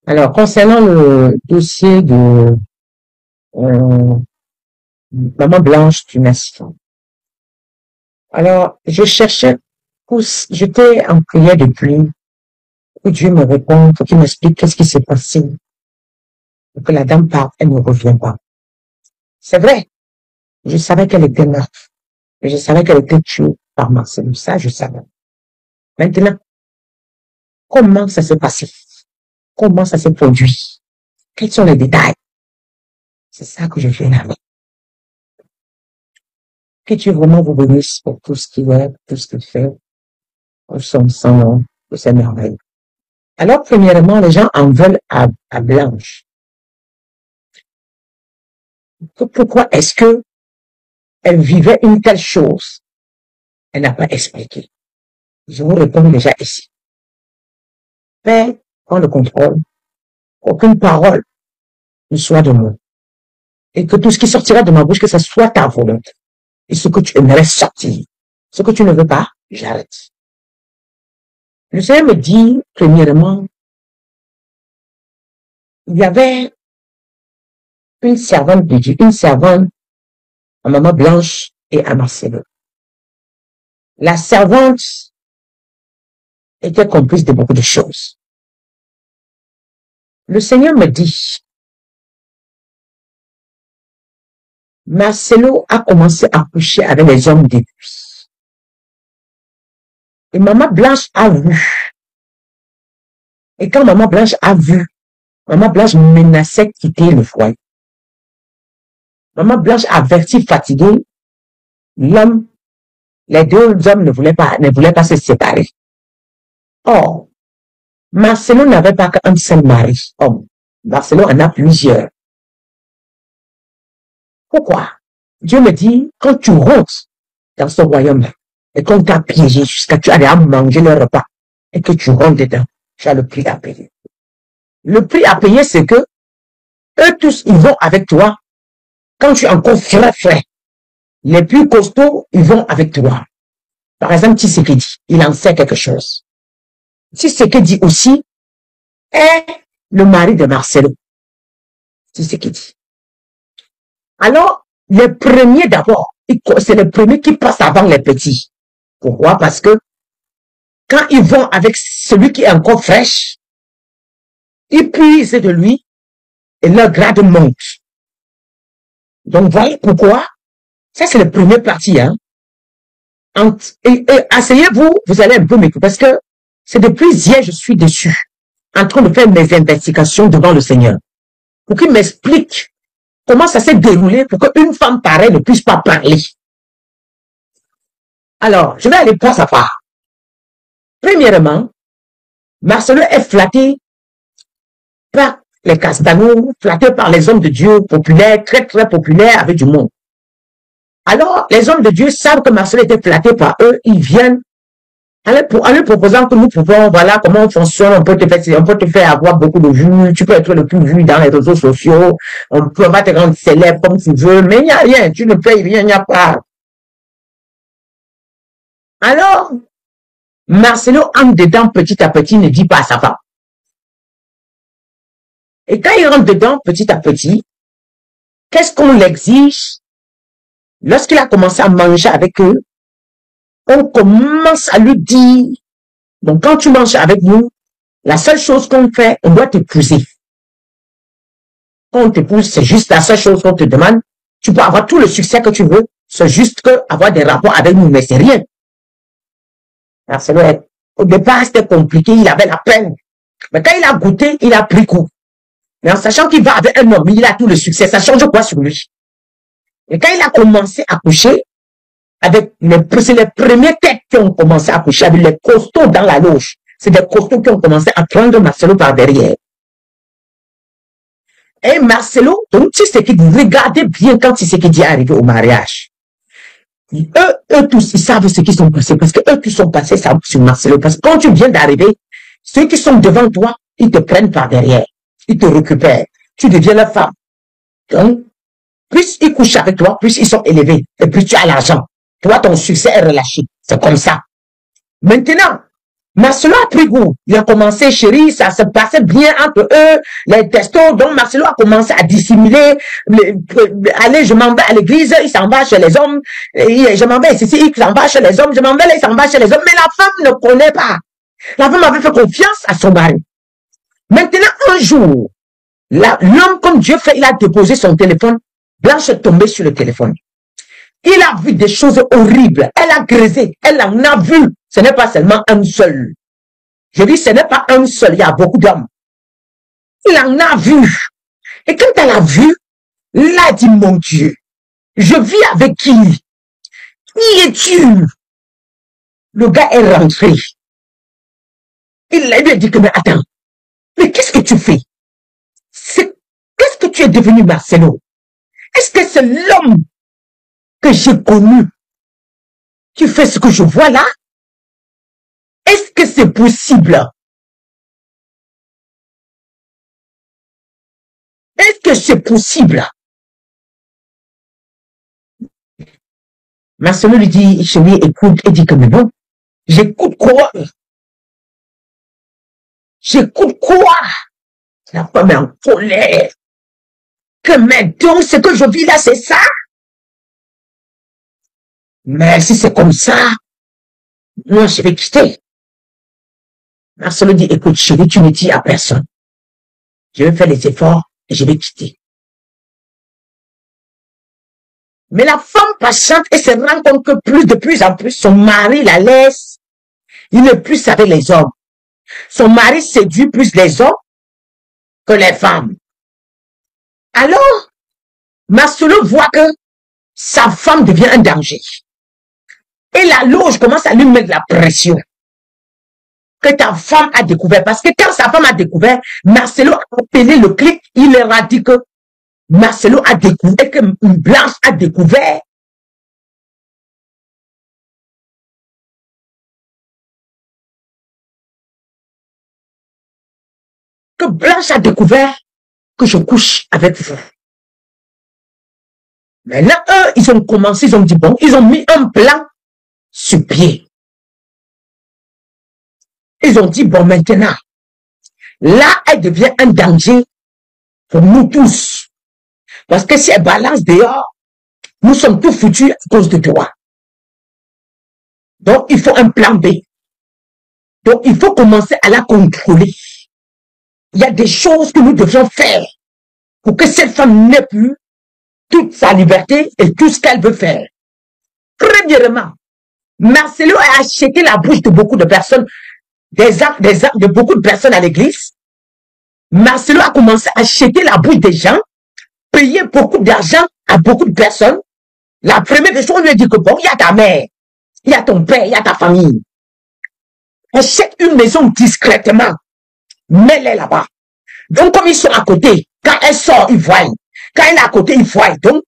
Alors, concernant le dossier de euh, Maman Blanche du Nation. Alors, je cherchais, j'étais en prière depuis que Dieu me réponde, qu'il m'explique qu'est-ce qui s'est passé. Pour que la dame part, elle ne revient pas. C'est vrai, je savais qu'elle était morte. Et je savais qu'elle était tuée par Marcel. Ça, je savais. Maintenant, comment ça s'est passé? Comment ça s'est produit? Quels sont les détails? C'est ça que je fais là. Que Dieu vraiment vous bénisse pour tout ce qu'il est, tout ce qu'il fait, au son nom de ses merveilles. Alors, premièrement, les gens en veulent à Blanche. Pourquoi est-ce que elle vivait une telle chose? Elle n'a pas expliqué. Je vous réponds déjà ici. Père, prends le contrôle. Aucune parole ne soit de moi. Et que tout ce qui sortira de ma bouche, que ce soit ta volonté. Et ce que tu aimerais sortir. Ce que tu ne veux pas, j'arrête. Le Seigneur me dit, premièrement, il y avait une servante de Dieu, une servante à Maman Blanche et à Marcelo. La servante était complice de beaucoup de choses. Le Seigneur me dit, Marcelo a commencé à coucher avec les hommes depuis. Et Maman Blanche a vu. Et quand Maman Blanche a vu, Maman Blanche menaçait de quitter le foyer. Maman Blanche avertit fatigué, l'homme, les deux hommes ne voulaient pas se séparer. Or, Marcelo n'avait pas qu'un seul mari, homme. Marcelo en a plusieurs. Pourquoi? Dieu me dit, quand tu rentres dans ce royaume-là, et qu'on t'a piégé jusqu'à tu allais à manger le repas, et que tu rentres dedans, tu as le prix à payer. Le prix à payer, c'est que eux tous, ils vont avec toi. Quand tu es encore frais, les plus costauds, ils vont avec toi. Par exemple, Tshisekedi, il en sait quelque chose. Tshisekedi aussi est le mari de Marcelo. Tshisekedi. Alors, les premiers d'abord, c'est les premiers qui passent avant les petits. Pourquoi? Parce que quand ils vont avec celui qui est encore fraîche, ils puisent de lui et leur grade monte. Donc, voilà pourquoi. Ça, c'est le premier parti. Hein. Et asseyez-vous, vous allez un peu m'écouter, parce que c'est depuis hier, je suis dessus, en train de faire mes investigations devant le Seigneur, pour qu'il m'explique comment ça s'est déroulé pour qu'une femme pareille ne puisse pas parler. Alors, je vais aller pas à part. Premièrement, Marcelo est flatté par les Castanos, flatté par les hommes de Dieu populaires, très très populaires avec du monde. Alors, les hommes de Dieu savent que Marcelo était flatté par eux, ils viennent en lui proposant que nous pouvons, voilà comment on fonctionne, on peut te faire avoir beaucoup de vues, tu peux être le plus vu dans les réseaux sociaux, on va te rendre célèbre comme tu veux, mais il n'y a rien, tu ne payes rien, il n'y a pas. Alors, Marcelo entre dedans petit à petit, ne dit pas à sa femme. Et quand il rentre dedans petit à petit, qu'est-ce qu'on l'exige? Lorsqu'il a commencé à manger avec eux, on commence à lui dire, donc quand tu manges avec nous, la seule chose qu'on fait, on doit t'épouser. Quand on t'épouse, c'est juste la seule chose qu'on te demande. Tu peux avoir tout le succès que tu veux, c'est juste que avoir des rapports avec nous, mais c'est rien. Marcelo, au départ, c'était compliqué, il avait la peine. Mais quand il a goûté, il a pris coup. Mais en sachant qu'il va avec un homme, il a tout le succès, ça change quoi sur lui? Et quand il a commencé à coucher, c'est les premières têtes qui ont commencé à coucher avec les costauds dans la loge. C'est des costauds qui ont commencé à prendre Marcelo par derrière. Et Marcelo, donc tu sais qu'il dit, regardez bien quand tu sais qu'il est arrivé au mariage. Eux tous, ils savent ce qui sont passés, parce que eux qui sont passés ça, sur Marcelo. Parce que quand tu viens d'arriver, ceux qui sont devant toi, ils te prennent par derrière. Ils te récupèrent. Tu deviens la femme. Donc, plus ils couchent avec toi, plus ils sont élevés. Et plus tu as l'argent. Toi, ton succès est relâché. C'est comme ça. Maintenant, Marcelo a pris goût. Il a commencé, chérie, ça se passait bien entre eux, les testos. Donc, Marcelo a commencé à dissimuler. Allez, je m'en vais à l'église, il s'en va chez les hommes. Je m'en vais ici, il s'en va chez les hommes. Je m'en vais là, il s'en va chez les hommes. Mais la femme ne connaît pas. La femme avait fait confiance à son mari. Maintenant, un jour, l'homme, comme Dieu fait, il a déposé son téléphone. Blanche est tombée sur le téléphone. Il a vu des choses horribles. Elle a grisé. Elle en a vu. Ce n'est pas seulement un seul. Je dis, ce n'est pas un seul. Il y a beaucoup d'hommes. Il en a vu. Et quand elle a vu, il a dit, mon Dieu, je vis avec qui? Qui es-tu? Le gars est rentré. Il lui a dit que, mais attends, mais qu'est-ce que tu fais? Qu'est-ce que tu es devenu, Marcelo? Est-ce que c'est l'homme que j'ai connu qui fait ce que je vois là? Est-ce que c'est possible? Est-ce que c'est possible? Marcelo lui dit, chérie, écoute, il dit que mais non. J'écoute quoi? J'écoute quoi? La femme est en colère. Que maintenant, ce que je vis là, c'est ça? Mais si c'est comme ça, moi, je vais quitter. Marcelo dit, écoute, chérie, tu ne dis à personne. Je vais faire les efforts et je vais quitter. Mais la femme patiente et se rend compte que de plus en plus, son mari la laisse. Il n'est plus avec les hommes. Son mari séduit plus les hommes que les femmes. Alors, Marcelo voit que sa femme devient un danger. Et la loge commence à lui mettre la pression que ta femme a découvert. Parce que quand sa femme a découvert, Marcelo a appelé le clic, il leur a dit que Marcelo a découvert, que Blanche a découvert que je couche avec vous. Maintenant, eux, ils ont commencé, ils ont dit bon, ils ont mis un plan sur pied. Ils ont dit bon, maintenant, là, elle devient un danger pour nous tous. Parce que si elle balance dehors, nous sommes tous foutus à cause de toi. Donc, il faut un plan B. Donc, il faut commencer à la contrôler. Il y a des choses que nous devions faire pour que cette femme n'ait plus toute sa liberté et tout ce qu'elle veut faire. Premièrement, Marcelo a acheté la bouche de beaucoup de personnes, de beaucoup de personnes à l'église. Marcelo a commencé à acheter la bouche des gens, payer beaucoup d'argent à beaucoup de personnes. La première des choses, on lui a dit que bon, il y a ta mère, il y a ton père, il y a ta famille. Achète une maison discrètement. Mets-les là-bas. Donc, comme ils sont à côté, quand elle sort, ils voient. Quand elle est à côté, ils voient. Donc,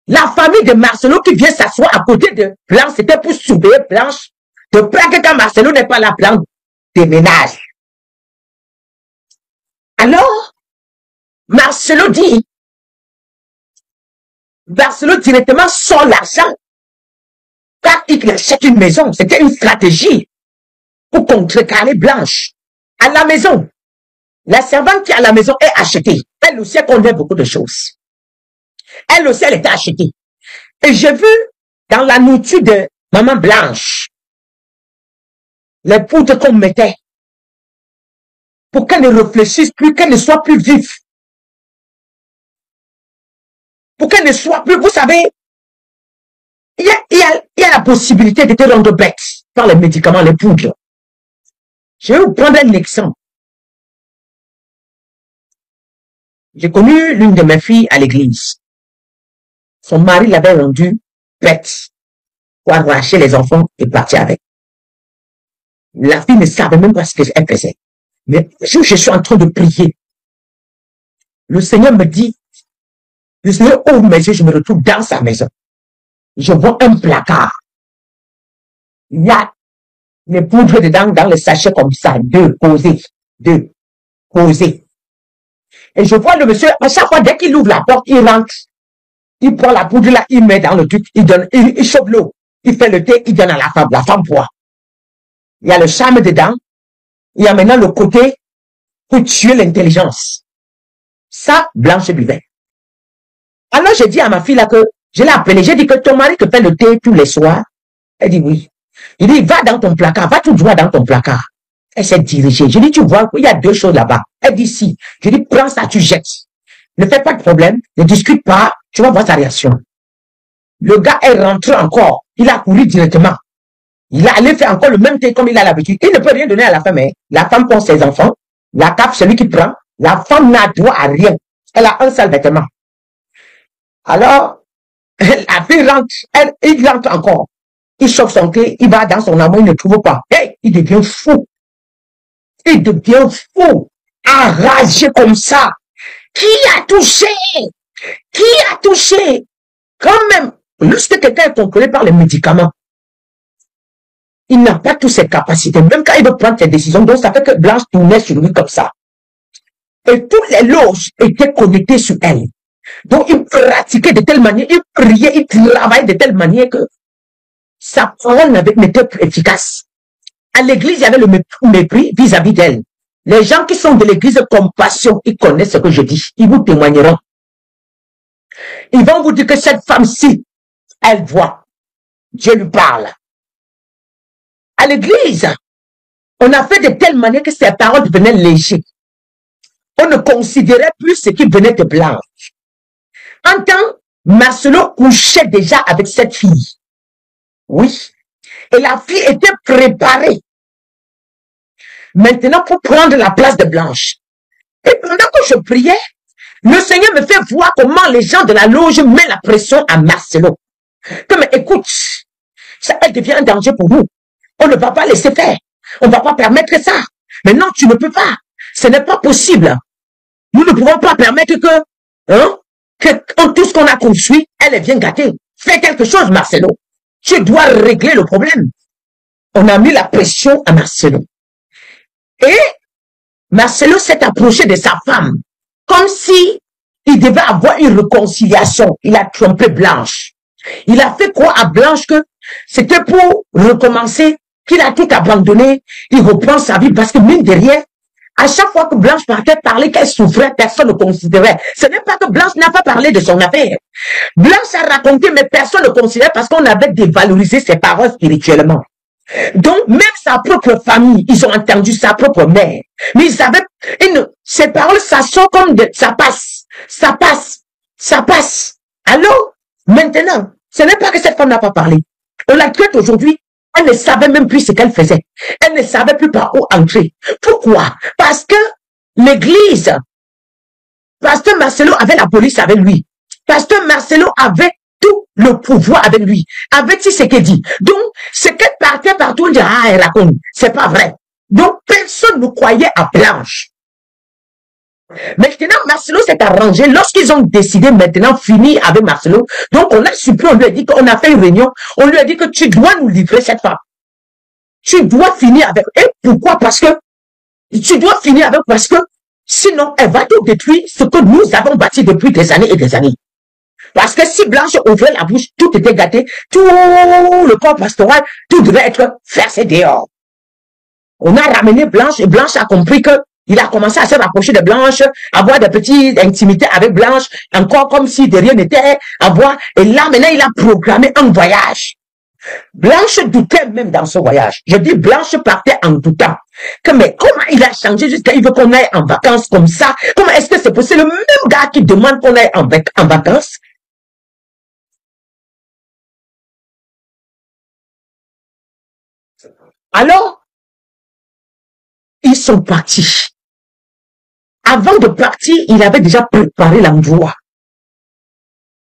la famille de Marcelo qui vient s'asseoir à côté de Blanche, c'était pour surveiller Blanche, de peur que quand Marcelo n'est pas là, Blanche déménage. Alors, Marcelo directement sort l'argent. Quand il achète une maison, c'était une stratégie pour contrecarrer Blanche. À la maison, la servante qui est à la maison est achetée. Elle aussi, elle connaît beaucoup de choses. Elle aussi, elle était achetée. Et j'ai vu dans la nourriture de maman Blanche, les poudres qu'on mettait pour qu'elle ne réfléchisse plus, qu'elle ne soit plus vive. Pour qu'elle ne soit plus, vous savez, il y a la possibilité de te rendre bête par les médicaments, les poudres. Je vais vous prendre un exemple. J'ai connu l'une de mes filles à l'église. Son mari l'avait rendue bête pour arracher les enfants et partir avec. La fille ne savait même pas ce qu'elle faisait. Mais je suis en train de prier. Le Seigneur me dit, le Seigneur ouvre mes yeux, je me retrouve dans sa maison. Je vois un placard. Il y a les poudres dedans, dans les sachets comme ça, deux posés. Et je vois le monsieur, à chaque fois, dès qu'il ouvre la porte, il rentre. Il prend la poudre là, il met dans le truc, il donne, il chauffe l'eau. Il fait le thé, il donne à la femme boit. Il y a le charme dedans, Il y a maintenant le côté pour tuer l'intelligence. Ça, Blanche buvait. Alors, j'ai dit à ma fille là que, je l'ai appelée, j'ai dit que ton mari te fait le thé tous les soirs. Elle dit oui. Il dit, va dans ton placard, va tout droit dans ton placard. Elle s'est dirigée. Je dis, tu vois, il y a deux choses là-bas. Elle dit si. Je dis, prends ça, tu jettes. Ne fais pas de problème, ne discute pas, tu vas voir sa réaction. Le gars est rentré encore. Il a couru directement. Il a allé faire encore le même thé comme il a l'habitude. Il ne peut rien donner à la femme. Hein. La femme prend ses enfants. La table, celui qui prend. La femme n'a droit à rien. Elle a un seul vêtement. Alors, la fille rentre. Il rentre encore. Il chauffe son thé. Il va dans son amour. Il ne trouve pas. Hey, il devient fou. Il devient fou. Enragé comme ça. Qui a touché? Qui a touché? Quand même, lorsque quelqu'un est contrôlé par les médicaments, il n'a pas toutes ses capacités, même quand il veut prendre ses décisions. Donc, ça fait que Blanche tournait sur lui comme ça. Et toutes les loges étaient connectées sur elle. Donc, il pratiquait de telle manière, il priait, il travaillait de telle manière que sa parole n'était plus efficace. À l'église, il y avait le mépris vis-à-vis d'elle. Les gens qui sont de l'église de compassion, ils connaissent ce que je dis. Ils vous témoigneront. Ils vont vous dire que cette femme-ci, elle voit. Dieu lui parle. À l'église, on a fait de telle manière que ses paroles devenaient légères. On ne considérait plus ce qui venait de Blanche. En temps, Marcelo couchait déjà avec cette fille. Oui. Et la fille était préparée. Maintenant, pour prendre la place de Blanche. Et pendant que je priais, le Seigneur me fait voir comment les gens de la loge mettent la pression à Marcelo. Que, mais écoute, ça, elle devient un danger pour nous. On ne va pas laisser faire. On ne va pas permettre ça. Mais non, tu ne peux pas. Ce n'est pas possible. Nous ne pouvons pas permettre que tout ce qu'on a construit, elle vient gâter. Fais quelque chose, Marcelo. Tu dois régler le problème. On a mis la pression à Marcelo. Et Marcelo s'est approché de sa femme comme si il devait avoir une réconciliation. Il a trompé Blanche. Il a fait croire à Blanche que c'était pour recommencer, qu'il a tout abandonné. Il reprend sa vie parce que mine de rien, à chaque fois que Blanche partait parler qu'elle souffrait, personne ne considérait. Ce n'est pas que Blanche n'a pas parlé de son affaire. Blanche a raconté, mais personne ne considérait parce qu'on avait dévalorisé ses paroles spirituellement. Donc, même sa propre famille, ils ont entendu sa propre mère. Mais ils avaient ces paroles, ça sort comme ça passe. Ça passe. Ça passe. Alors, maintenant, ce n'est pas que cette femme n'a pas parlé. On la traite aujourd'hui. Elle ne savait même plus ce qu'elle faisait. Elle ne savait plus par où entrer. Pourquoi? Parce que l'église, Pasteur Marcelo avait la police avec lui. Pasteur Marcelo avait tout le pouvoir avec lui. Avec ce qu'elle dit. Donc, ce qu'elle partait partout, on dit, ah, elle raconte. C'est pas vrai. Donc, personne ne croyait à Blanche. Maintenant, Marcelo s'est arrangé. Lorsqu'ils ont décidé maintenant finir avec Marcelo, donc on a supprimé, on lui a dit qu'on a fait une réunion, on lui a dit que tu dois nous livrer cette femme. Tu dois finir avec. Et pourquoi? Parce que tu dois finir avec, parce que sinon, elle va tout détruire ce que nous avons bâti depuis des années et des années. Parce que si Blanche ouvrait la bouche, tout était gâté, tout le corps pastoral, tout devait être versé dehors. On a ramené Blanche et Blanche a compris que il a commencé à se rapprocher de Blanche, avoir des petites intimités avec Blanche, encore comme si de rien n'était, et là, maintenant, il a programmé un voyage. Blanche doutait même dans ce voyage. Je dis, Blanche partait en doutant. Que, mais comment il a changé jusqu'à il veut qu'on aille en vacances comme ça? Comment est-ce que c'est possible? Le même gars qui demande qu'on aille en vacances. Alors, ils sont partis. Avant de partir, il avait déjà préparé l'endroit.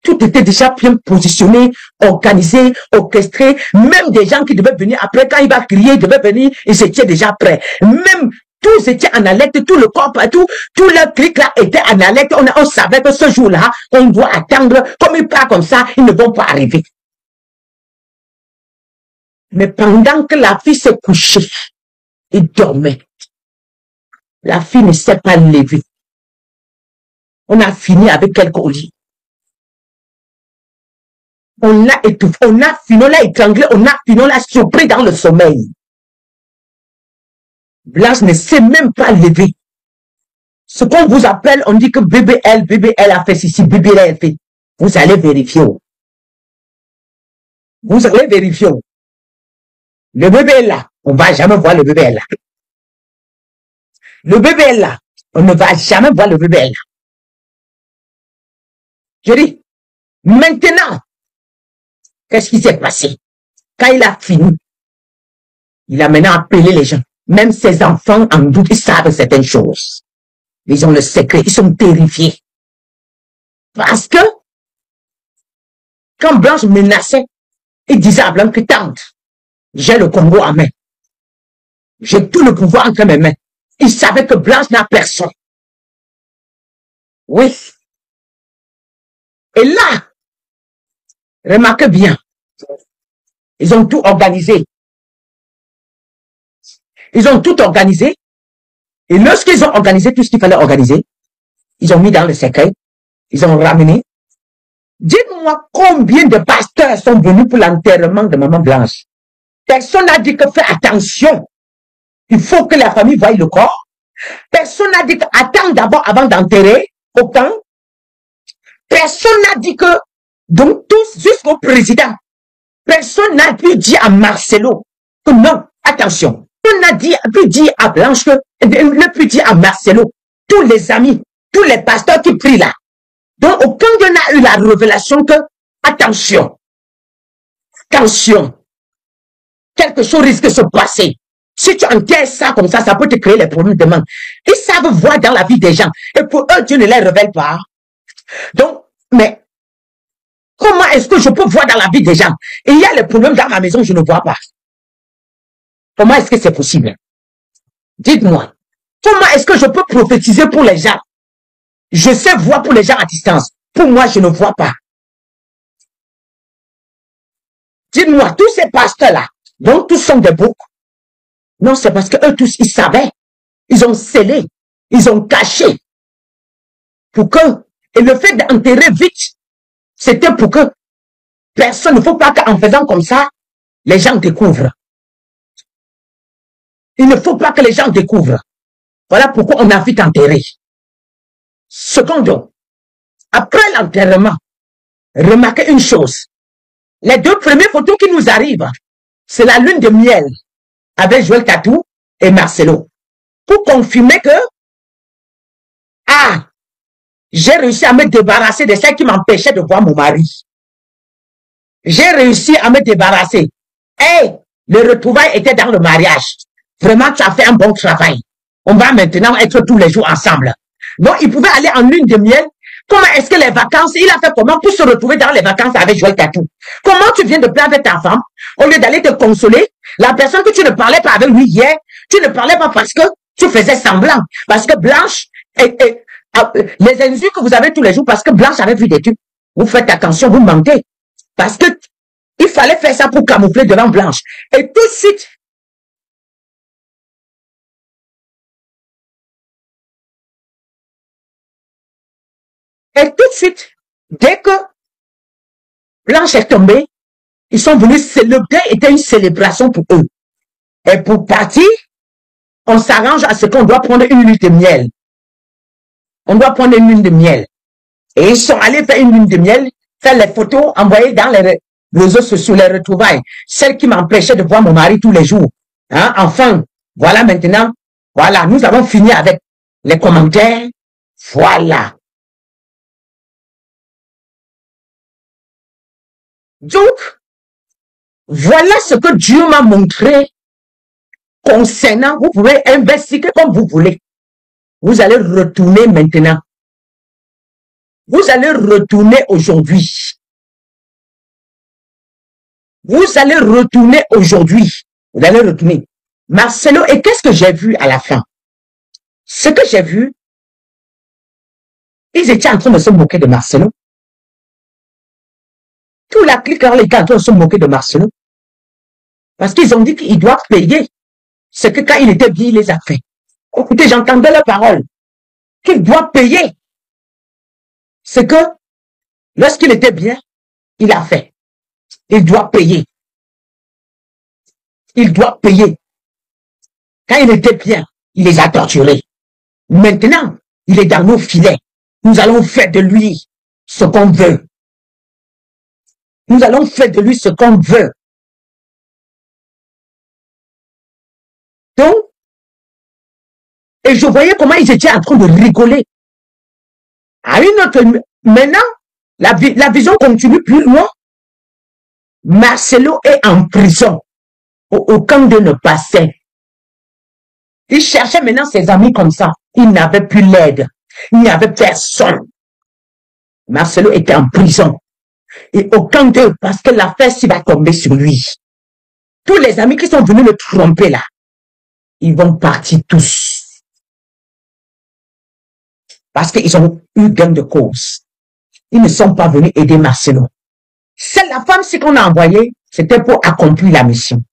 Tout était déjà bien positionné, organisé, orchestré. Même des gens qui devaient venir après, quand il va crier, ils devaient venir, ils étaient déjà prêts. Même tous étaient en alerte, tout le corps, tout le clic là était en alerte. On savait que ce jour-là, on doit attendre. Comme il part comme ça, ils ne vont pas arriver. Mais pendant que la fille s'est couchée, il dormait. La fille ne s'est pas levée. On a fini avec quelques lit. On l'a étouffé, on l'a étranglé, on l'a surpris dans le sommeil. Blanche ne sait même pas lever. Ce qu'on vous appelle, on dit que BBL a fait ceci, BBL a fait. Vous allez vérifier. Vous allez vérifier. Le BBL là, on ne va jamais voir le BBL là. Le BBL là, on ne va jamais voir le BBL là. Je dis, maintenant, qu'est-ce qui s'est passé? Quand il a fini, il a maintenant appelé les gens. Même ses enfants en doute, ils savent certaines choses. Ils ont le secret, ils sont terrifiés. Parce que, quand Blanche menaçait, il disait à Blanche que tante, j'ai le Congo en main. J'ai tout le pouvoir entre mes mains. Il savait que Blanche n'a personne. Oui. Et là, remarquez bien, ils ont tout organisé. Ils ont tout organisé. Et lorsqu'ils ont organisé tout ce qu'il fallait organiser, ils ont mis dans le cercueil, ils ont ramené. Dites-moi combien de pasteurs sont venus pour l'enterrement de Maman Blanche. Personne n'a dit que fais attention. Il faut que la famille voie le corps. Personne n'a dit que attends d'abord avant d'enterrer. Aucun. Personne n'a dit que, donc tous jusqu'au président, personne n'a pu dire à Marcelo que non, attention. On n'a pu dire à Blanche que, ne pu dire à Marcelo, tous les amis, tous les pasteurs qui prient là. Donc aucun d'eux n'a eu la révélation que, attention, attention, quelque chose risque de se passer. Si tu enterres ça comme ça peut te créer les problèmes demain. Ils savent voir dans la vie des gens. Et pour eux, Dieu ne les révèle pas. Donc, mais, comment est-ce que je peux voir dans la vie des gens? Et il y a les problèmes dans ma maison, je ne vois pas. Comment est-ce que c'est possible? Dites-moi. Comment est-ce que je peux prophétiser pour les gens? Je sais voir pour les gens à distance. Pour moi, je ne vois pas. Dites-moi, tous ces pasteurs-là, donc tous sont des boucs. Non, c'est parce que eux tous, ils savaient. Ils ont scellé. Ils ont caché. Pour que, et le fait d'enterrer vite, c'était pour que personne ne faut pas qu'en faisant comme ça, les gens découvrent. Il ne faut pas que les gens découvrent. Voilà pourquoi on a vite enterré. Secondo, après l'enterrement, remarquez une chose. Les deux premières photos qui nous arrivent, c'est la lune de miel avec Joël Tatou et Marcelo. Pour confirmer que, j'ai réussi à me débarrasser de celles qui m'empêchaient de voir mon mari. J'ai réussi à me débarrasser. Et le retrouvailles était dans le mariage. Vraiment, tu as fait un bon travail. On va maintenant être tous les jours ensemble. Donc, il pouvait aller en lune de miel. Comment est-ce que les vacances, il a fait comment pour se retrouver dans les vacances avec Joël Tatou? Comment tu viens de plaindre ta femme, au lieu d'aller te consoler, la personne que tu ne parlais pas avec lui hier, tu ne parlais pas parce que tu faisais semblant. Parce que Blanche, les injures que vous avez tous les jours, parce que Blanche avait vu des trucs. Vous faites attention, vous mentez. Parce que il fallait faire ça pour camoufler devant Blanche. Et tout de suite, dès que Blanche est tombée, ils sont venus célébrer, c'était une célébration pour eux. Et pour partir, on s'arrange à ce qu'on doit prendre une lune de miel. On doit prendre une lune de miel. Et ils sont allés faire une lune de miel, faire les photos, envoyer dans les réseaux sociaux, les retrouvailles. Celles qui m'empêchaient de voir mon mari tous les jours. Hein? Enfin, voilà maintenant. Voilà, nous avons fini avec les commentaires. Voilà. Donc, voilà ce que Dieu m'a montré concernant, vous pouvez investiguer comme vous voulez. Vous allez retourner maintenant. Vous allez retourner aujourd'hui. Vous allez retourner aujourd'hui. Vous allez retourner. Marcelo, et qu'est-ce que j'ai vu à la fin? Ce que j'ai vu, ils étaient en train de se moquer de Marcelo. Tout la clique, alors, était en train de se moquer de Marcelo. Parce qu'ils ont dit qu'ils doivent payer. C'est que quand il était bien, il les a fait. Écoutez, j'entendais leurs paroles. Qu'il doit payer. C'est que, lorsqu'il était bien, il a fait. Il doit payer. Il doit payer. Quand il était bien, il les a torturés. Maintenant, il est dans nos filets. Nous allons faire de lui ce qu'on veut. Nous allons faire de lui ce qu'on veut. Donc, et je voyais comment ils étaient en train de rigoler. À une autre, maintenant, la vision continue plus loin. Marcelo est en prison. Aucun d'eux ne passait. Il cherchait maintenant ses amis comme ça. Il n'avait plus l'aide. Il n'y avait personne. Marcelo était en prison. Et aucun d'eux, parce que l'affaire s'y va tomber sur lui. Tous les amis qui sont venus le tromper là, ils vont partir tous. Parce qu'ils ont eu gain de cause. Ils ne sont pas venus aider Marcelo. C'est la femme, ce qu'on a envoyé, c'était pour accomplir la mission.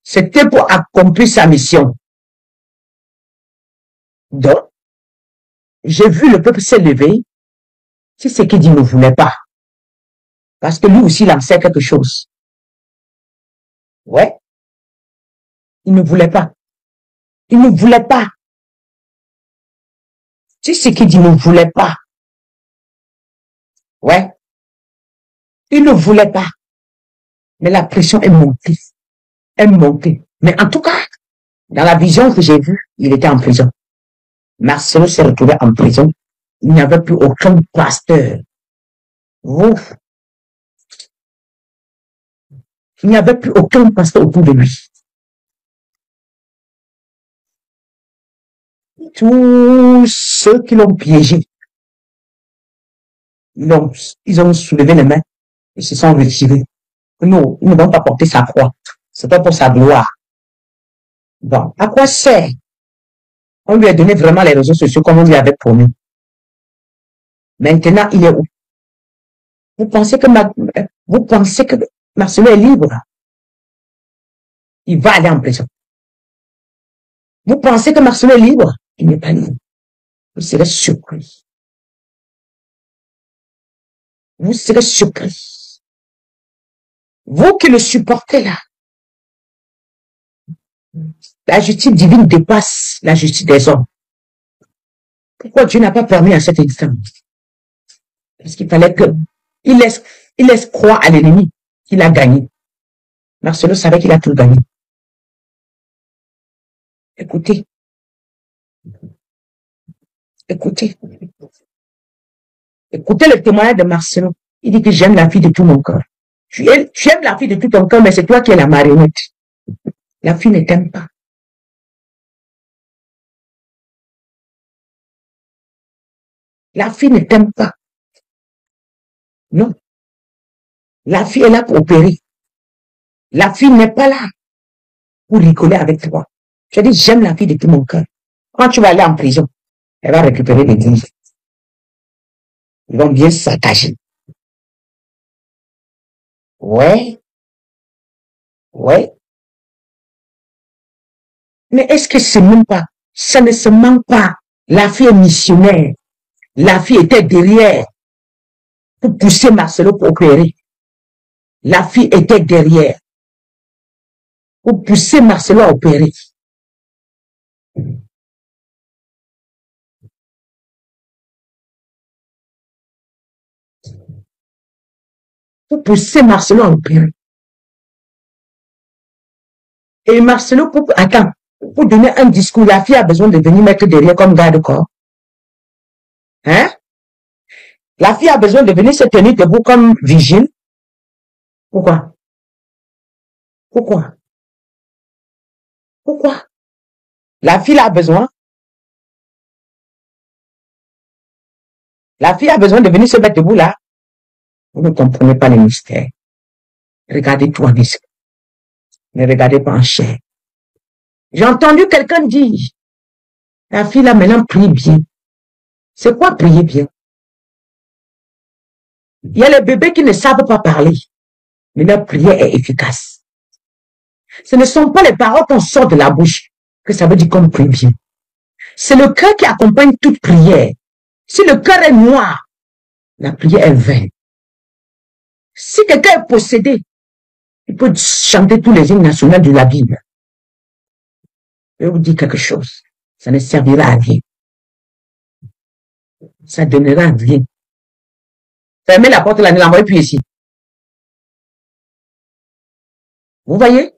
C'était pour accomplir sa mission. Donc, j'ai vu le peuple s'élever. C'est ce qu'il dit ne voulait pas. Parce que lui aussi, il en sait quelque chose. Ouais. Il ne voulait pas. Il ne voulait pas. C'est ce qu'il dit ne voulait pas. Ouais. Il ne voulait pas. Mais la pression est montée. Elle montait. Mais en tout cas, dans la vision que j'ai vue, il était en prison. Marcelo s'est retrouvé en prison. Il n'y avait plus aucun pasteur. Ouf. Il n'y avait plus aucun pasteur autour de lui. Tous ceux qui l'ont piégé, ils ont soulevé les mains et se sont retirés. Non, ils ne vont pas porter sa croix. C'est pas pour sa gloire. Bon, à quoi sert? On lui a donné vraiment les réseaux sociaux comme on lui avait promis. Maintenant, il est où? Vous pensez que Marcelo est libre? Il va aller en prison. Vous pensez que Marcelo est libre? Il n'est pas libre. Vous serez surpris. Vous serez surpris. Vous qui le supportez là. La justice divine dépasse la justice des hommes. Pourquoi Dieu n'a pas permis à cet instant? Parce qu'il fallait que il laisse croire à l'ennemi qu'il a gagné. Marcelo savait qu'il a tout gagné. Écoutez. Écoutez. Écoutez le témoignage de Marcelo. Il dit que j'aime la fille de tout mon cœur. Tu aimes la fille de tout ton cœur, mais c'est toi qui es la marionnette. La fille ne t'aime pas. La fille ne t'aime pas. Non. La fille est là pour opérer. La fille n'est pas là pour rigoler avec toi. Je dis, j'aime la fille de tout mon cœur. Quand tu vas aller en prison, elle va récupérer l'église. Ils vont bien s'attacher. Ouais. Ouais. Mais est-ce que c'est même pas, ça ne se ment pas. La fille est missionnaire. La fille était derrière pour pousser Marcelo pour opérer. La fille était derrière pour pousser Marcelo à opérer. Pour pousser Marcelo à opérer. Et Marcelo, pour donner un discours, la fille a besoin de venir mettre derrière comme garde-corps. Hein? La fille a besoin de venir se tenir debout comme vigile. Pourquoi? Pourquoi? Pourquoi? La fille a besoin. La fille a besoin de venir se mettre debout là. Vous ne comprenez pas les mystères. Regardez tout en esprit. Ne regardez pas en chair. J'ai entendu quelqu'un dire, la fille là maintenant prie bien. C'est quoi prier bien? Il y a les bébés qui ne savent pas parler, mais leur prière est efficace. Ce ne sont pas les paroles qu'on sort de la bouche que ça veut dire qu'on prie bien. C'est le cœur qui accompagne toute prière. Si le cœur est noir, la prière est vaine. Si quelqu'un est possédé, Il peut chanter tous les hymnes nationaux de la Bible. Je vais vous dire quelque chose. Ça ne servira à rien. Ça donnera rien. Fermez la porte, là, ne l'envoyez plus ici. Vous voyez?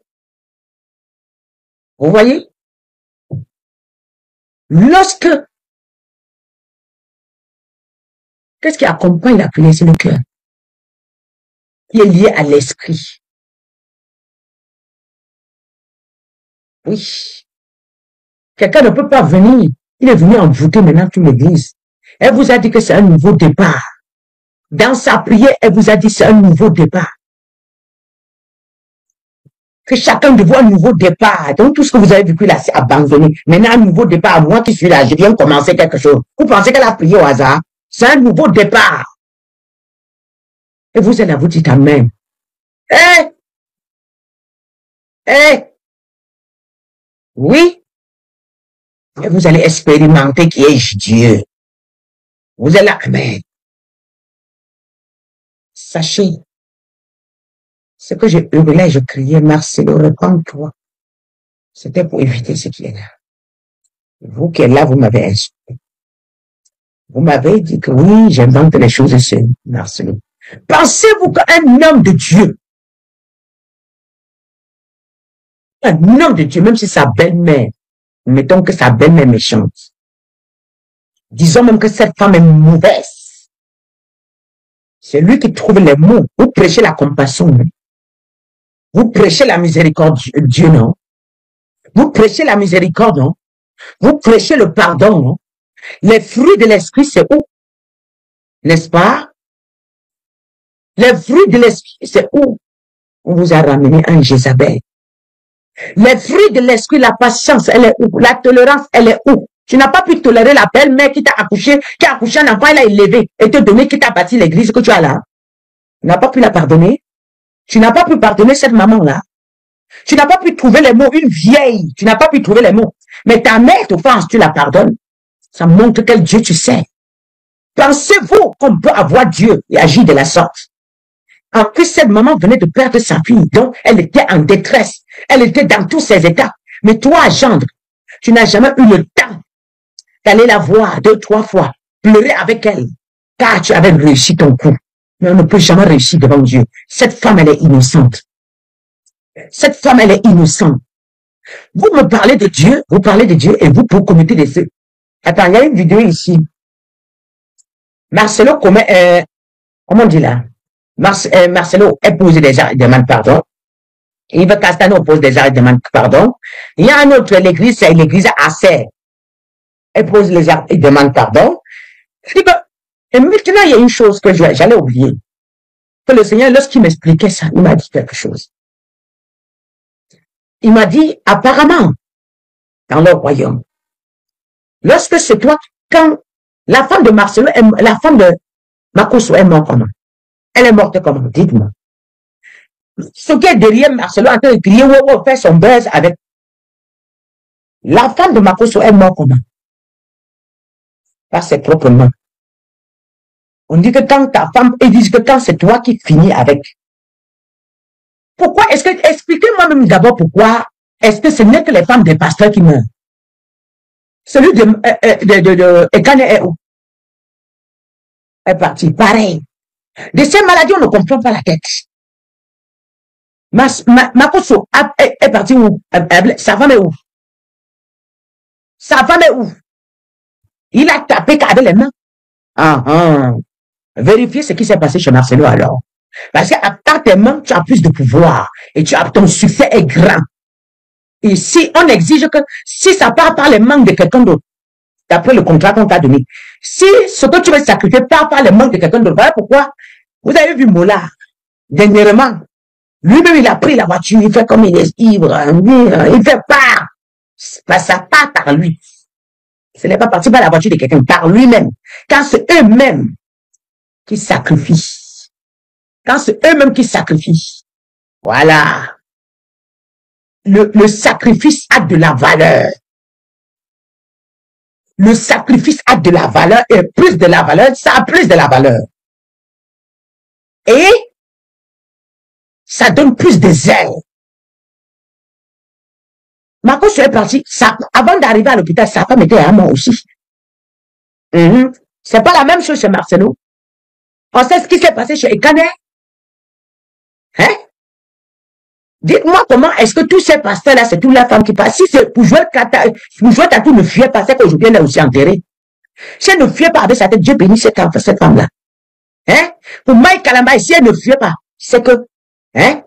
Vous voyez? Lorsque, qu'est-ce qui accompagne la prière? C'est le cœur, qui est lié à l'esprit. Oui. Quelqu'un ne peut pas venir. Il est venu envoûter maintenant toute l'église. Elle vous a dit que c'est un nouveau départ. Dans sa prière, elle vous a dit que c'est un nouveau départ. Que chacun de vous a un nouveau départ. Donc tout ce que vous avez vécu là, c'est abandonné. Maintenant, un nouveau départ. Moi qui suis là, je viens de commencer quelque chose. Vous pensez qu'elle a prié au hasard? C'est un nouveau départ. Et vous êtes là, vous dites amen. Oui. Et vous allez expérimenter qui est Dieu. Vous êtes là, amen. Sachez, ce que je hurlais, je criais, Marcelo, repends-toi. C'était pour éviter ce qui est là. Vous qui êtes là, vous m'avez insulté. Vous m'avez dit que oui, j'invente les choses sur Marcelo. Pensez-vous qu'un homme de Dieu, même si sa belle-mère, mettons que sa belle-mère est méchante, disons même que cette femme est mauvaise, c'est lui qui trouve les mots. Vous prêchez la compassion, non? Vous prêchez la miséricorde, Dieu, non? Vous prêchez la miséricorde, non? Vous prêchez le pardon, non? Les fruits de l'esprit, c'est où? N'est-ce pas? Les fruits de l'esprit, c'est où? On vous a ramené un Jézabel. Les fruits de l'esprit, la patience, elle est où? La tolérance, elle est où? Tu n'as pas pu tolérer la belle-mère qui t'a accouché, qui a accouché un enfant, elle a élevé, et te donné, qui t'a bâti l'église que tu as là. Tu n'as pas pu la pardonner. Tu n'as pas pu pardonner cette maman-là. Tu n'as pas pu trouver les mots, une vieille. Tu n'as pas pu trouver les mots. Mais ta mère t'offense, tu la pardonnes. Ça montre quel Dieu tu sais. Pensez-vous qu'on peut avoir Dieu et agir de la sorte? En plus, cette maman venait de perdre sa fille, donc elle était en détresse. Elle était dans tous ses états. Mais toi, gendre, tu n'as jamais eu le temps d'aller la voir 2, 3 fois, pleurer avec elle, car tu avais réussi ton coup. Mais on ne peut jamais réussir devant Dieu. Cette femme, elle est innocente. Cette femme, elle est innocente. Vous me parlez de Dieu, vous parlez de Dieu et vous commettez des faits. Attends, il y a une vidéo ici. Marcelo commet, comment on dit là? Marcelo épouse des arrêts de demande pardon. Yves Castano pose des arrêts de demande pardon. Il y a un autre, l'église, c'est l'église Acer. Elle pose les arrêts de demande pardon. Et maintenant, il y a une chose que j'allais oublier. Que le Seigneur, lorsqu'il m'expliquait ça, il m'a dit quelque chose. Il m'a dit, apparemment, dans le royaume, lorsque c'est toi, quand la femme de Marcelo, la femme de Makoso est morte comment? Elle est morte comment? Dites-moi. Ce qui est derrière Marcelo en train de crier, faire son buzz avec. La femme de Makoso est morte comment? Par ses propres mains. On dit que quand ta femme, ils disent que quand c'est toi qui finis avec. Pourquoi est-ce que, expliquez-moi même d'abord pourquoi est-ce que ce n'est que les femmes des pasteurs qui meurent? Celui de Ekane est où? Est parti, pareil. De ces maladies, on ne comprend pas la tête. Makoso est parti où? Sa femme est où? Sa femme est où? Il a tapé avec les mains. Vérifiez ce qui s'est passé chez Marcelo alors. Parce qu'à tes mains, tu as plus de pouvoir. Et ton succès est grand. Et si on exige que, si ça part par les mains de quelqu'un d'autre, d'après le contrat qu'on t'a donné, si ce que tu veux sacrifier part par les mains de quelqu'un d'autre, voilà pourquoi, vous avez vu Mola, dernièrement, lui-même il a pris la voiture, il fait comme il est ivre, il fait part. Ça part par lui. Ce n'est pas parti par la voiture de quelqu'un, par lui-même. Quand c'est eux-mêmes qui sacrifient. Quand c'est eux-mêmes qui sacrifient. Voilà. Le sacrifice a de la valeur. Le sacrifice a de la valeur et plus de la valeur, ça a plus de la valeur. Et Ça donne plus de zèle. Marcos est parti, avant d'arriver à l'hôpital, sa femme était à mort aussi. C'est pas la même chose chez Marcelo. On sait ce qui s'est passé chez Ekane. Hein? Dites-moi comment est-ce que tous ces pasteurs-là, c'est toute la femme qui passe. Si c'est pour jouer Tatou ne fuyait pas, c'est qu'aujourd'hui elle est aussi enterrée. Si elle ne fuyait pas avec sa tête, Dieu bénit cette femme-là. Hein? Pour Mike Kalamba, si elle ne fuyait pas, c'est que, hein?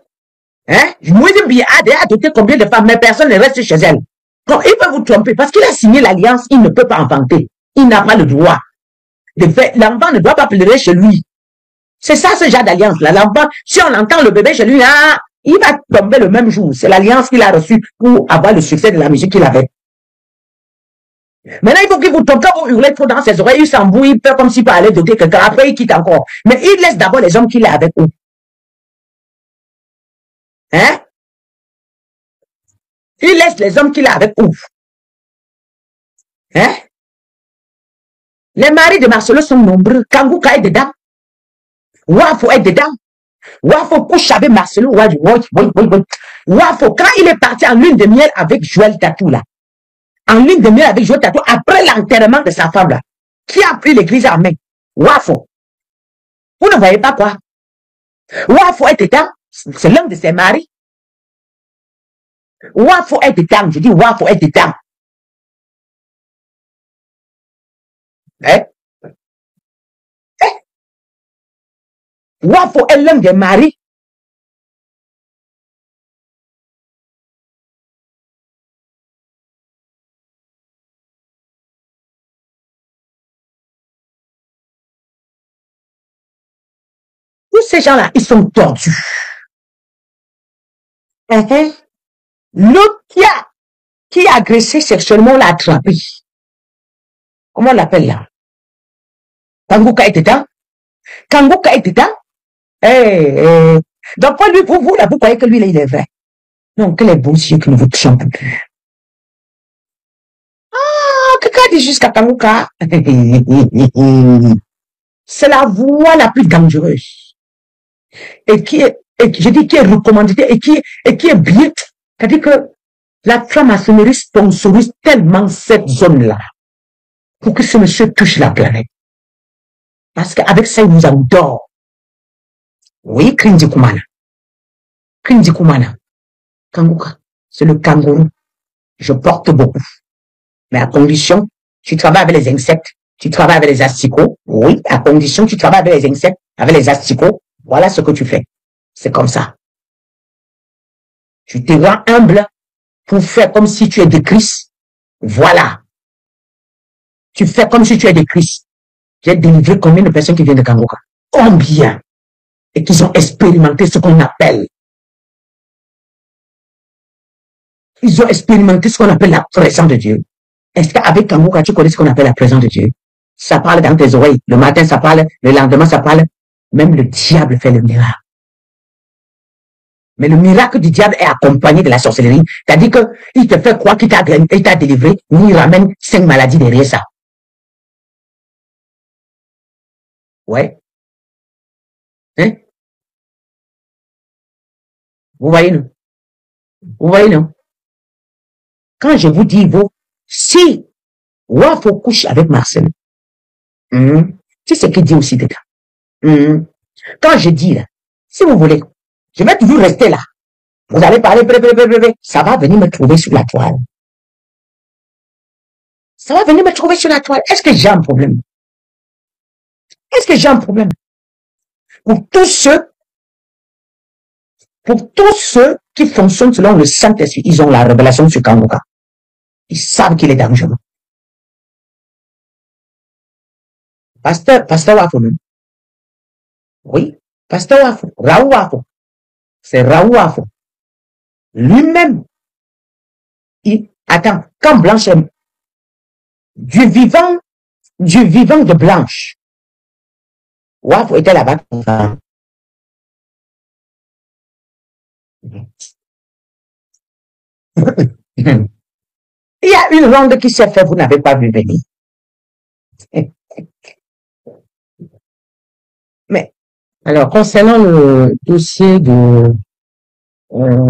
Moi, il a doté combien de femmes, mais personne ne reste chez elle. Donc, il peut vous tromper parce qu'il a signé l'alliance, il ne peut pas inventer. Il n'a pas le droit de faire. L'enfant ne doit pas pleurer chez lui. C'est ça, ce genre d'alliance-là. L'enfant, si on entend le bébé chez lui, il va tomber le même jour. C'est l'alliance qu'il a reçue pour avoir le succès de la musique qu'il avait. Maintenant, il faut qu'il vous tombe, quand vous hurlez trop dans ses oreilles, il s'embrouille, il fait comme s'il parlait doter quelqu'un. Après, il quitte encore. Mais il laisse d'abord les hommes qu'il a avec eux. Hein? Il laisse les hommes qu'il a avec eux. Hein? Les maris de Marcelo sont nombreux. Kangouka est dedans. Wafo est dedans. Wafo couche avec Marcelo. Wafo, quand il est parti en lune de miel avec Joël Tatou, là, en lune de miel avec Joël Tatou, après l'enterrement de sa femme, là, qui a pris l'église en main? Wafo. Vous ne voyez pas quoi? Wafo est dedans. C'est l'un de ses maris. Wafo est dedans. Je dis Wafo est dedans. Hein? Wafo est l'un des maris. Tous ces gens-là, ils sont tordus. L'autre qui a agressé sexuellement l'a attrapé. Comment on l'appelle là? Kangouka est dedans. Kangouka est dedans. Donc, pas lui, vous, là, vous croyez que lui, là, il est vrai. Non, que les beaux yeux qui ne vous trompent plus. Quelqu'un dit jusqu'à Kangouka. C'est la voie la plus dangereuse. Et je dis qui est recommandée, et qui est bien. C'est-à-dire que la franc-maçonnerie sponsorise tellement cette zone-là pour que ce monsieur touche la planète. Parce qu'avec ça, il nous endort. Oui, Krindi Kumana. Krindi Kumana. Kangouka. C'est le kangourou. Je porte beaucoup. Mais à condition, tu travailles avec les insectes, tu travailles avec les asticots. Oui, à condition, tu travailles avec les insectes, avec les asticots. Voilà ce que tu fais. C'est comme ça. Tu te rends humble pour faire comme si tu es de Christ. Voilà. Tu fais comme si tu es de Christ. J'ai délivré combien de personnes qui viennent de Kangouka? Combien? Et qui ont expérimenté ce qu'on appelle. Ils ont expérimenté ce qu'on appelle la présence de Dieu. Est-ce qu'avec Kangouka, tu connais ce qu'on appelle la présence de Dieu? Ça parle dans tes oreilles. Le matin, ça parle. Le lendemain, ça parle. Même le diable fait le miracle. Mais le miracle du diable est accompagné de la sorcellerie. C'est-à-dire qu'il te fait croire qu'il t'a délivré, mais il ramène 5 maladies derrière ça. Ouais. Hein? Vous voyez, non? Vous voyez, non? Quand je vous dis, si Wafo couche avec Marcel, c'est ce qu'il dit aussi dedans. Quand je dis là, si vous voulez, je vais toujours rester là. Vous allez parler, ça va venir me trouver sur la toile. Ça va venir me trouver sur la toile. Est-ce que j'ai un problème? Est-ce que j'ai un problème? Pour tous ceux qui fonctionnent selon le Saint-Esprit, ils ont la révélation sur Kangouka. Ils savent qu'il est dangereux. Pasteur Wafo, non? Oui, Pasteur Wafo, Raoult Wafo. C'est Raoult Wafo. Lui-même, attends, quand Blanche est du vivant de Blanche, Wafo était là-bas. Il y a une ronde qui s'est faite, vous n'avez pas vu venir. Mais, alors, concernant le dossier de Euh,